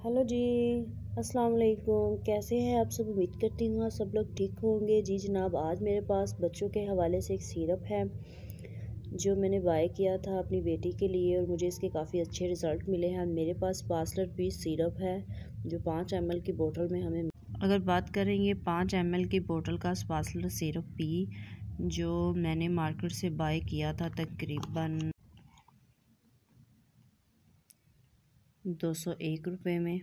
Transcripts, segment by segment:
Hello जी। अस्सलाम वालेकुम। कैसे हैं आप सब? उम्मीद करती हूँ आप सब लोग ठीक होंगे। जी जनाब, आज मेरे पास बच्चों के हवाले से एक सिरप है जो मैंने बाय किया था अपनी बेटी के लिए और मुझे इसके काफ़ी अच्छे रिज़ल्ट मिले हैं। मेरे पास पासलर पीस सिरप है जो 5 ml की बोतल में हमें, अगर बात करेंगे 5 ml की बोतल का पासलर सिरप पी जो मैंने मार्केट से बाय किया था तकरीबन 201 रुपये में,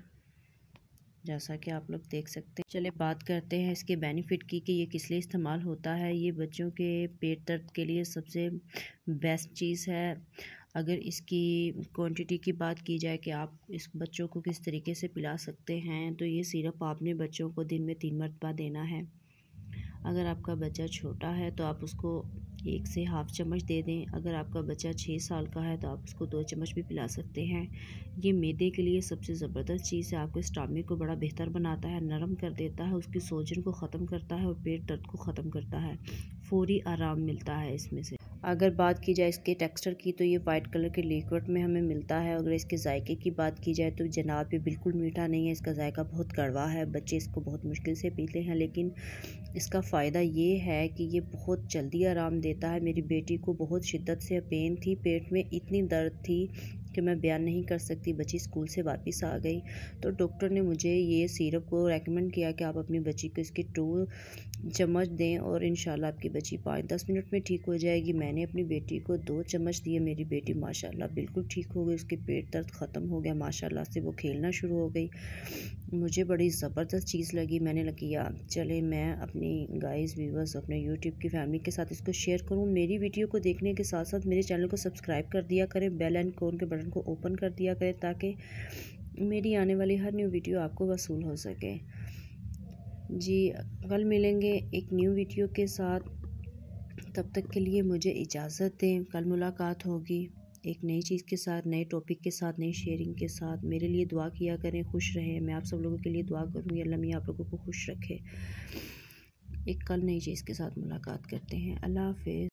जैसा कि आप लोग देख सकते हैं। चले बात करते हैं इसके बेनिफिट की कि ये किस लिए इस्तेमाल होता है। ये बच्चों के पेट दर्द के लिए सबसे बेस्ट चीज़ है। अगर इसकी क्वांटिटी की बात की जाए कि आप इस बच्चों को किस तरीके से पिला सकते हैं, तो ये सिरप आपने बच्चों को दिन में 3 मरतबा देना है। अगर आपका बच्चा छोटा है तो आप उसको 1 से हाफ चम्मच दे दें। अगर आपका बच्चा 6 साल का है तो आप उसको 2 चम्मच भी पिला सकते हैं। ये मैदे के लिए सबसे ज़बरदस्त चीज़ है। आपके स्टमक को बड़ा बेहतर बनाता है, नरम कर देता है, उसकी सूजन को ख़त्म करता है और पेट दर्द को ख़त्म करता है। फौरी आराम मिलता है इसमें से। अगर बात की जाए इसके टेक्सचर की तो ये वाइट कलर के लिक्विड में हमें मिलता है। अगर इसके जायके की बात की जाए तो जनाब ये बिल्कुल मीठा नहीं है, इसका जायका बहुत कड़वा है। बच्चे इसको बहुत मुश्किल से पीते हैं, लेकिन इसका फ़ायदा ये है कि ये बहुत जल्दी आराम देता है। मेरी बेटी को बहुत शिद्दत से पेन थी, पेट में इतनी दर्द थी कि मैं बयान नहीं कर सकती। बच्ची स्कूल से वापस आ गई तो डॉक्टर ने मुझे ये सिरप को रेकमेंड किया कि आप अपनी बच्ची को इसकी 2 चम्मच दें और इंशाल्लाह आपकी बच्ची 5-10 मिनट में ठीक हो जाएगी। मैंने अपनी बेटी को 2 चम्मच दिए, मेरी बेटी माशाल्लाह बिल्कुल ठीक हो गई, उसके पेट दर्द ख़त्म हो गया, माशाल्लाह से वो खेलना शुरू हो गई। मुझे बड़ी ज़बरदस्त चीज़ लगी। मैंने किया चले मैं अपनी गाइस व्यूवर्स अपने यूट्यूब की फैमिली के साथ इसको शेयर करूं। मेरी वीडियो को देखने के साथ साथ मेरे चैनल को सब्सक्राइब कर दिया करें, बेल आइकन के बटन को ओपन कर दिया करें ताकि मेरी आने वाली हर न्यू वीडियो आपको वसूल हो सके। जी कल मिलेंगे एक न्यू वीडियो के साथ, तब तक के लिए मुझे इजाज़त दें। कल मुलाकात होगी एक नई चीज़ के साथ, नए टॉपिक के साथ, नई शेयरिंग के साथ। मेरे लिए दुआ किया करें, खुश रहें। मैं आप सब लोगों के लिए दुआ करूँगी अल्लाह मियां आप लोगों को खुश रखे। एक कल नई चीज़ के साथ मुलाकात करते हैं। अल्लाह हाफ़िज़।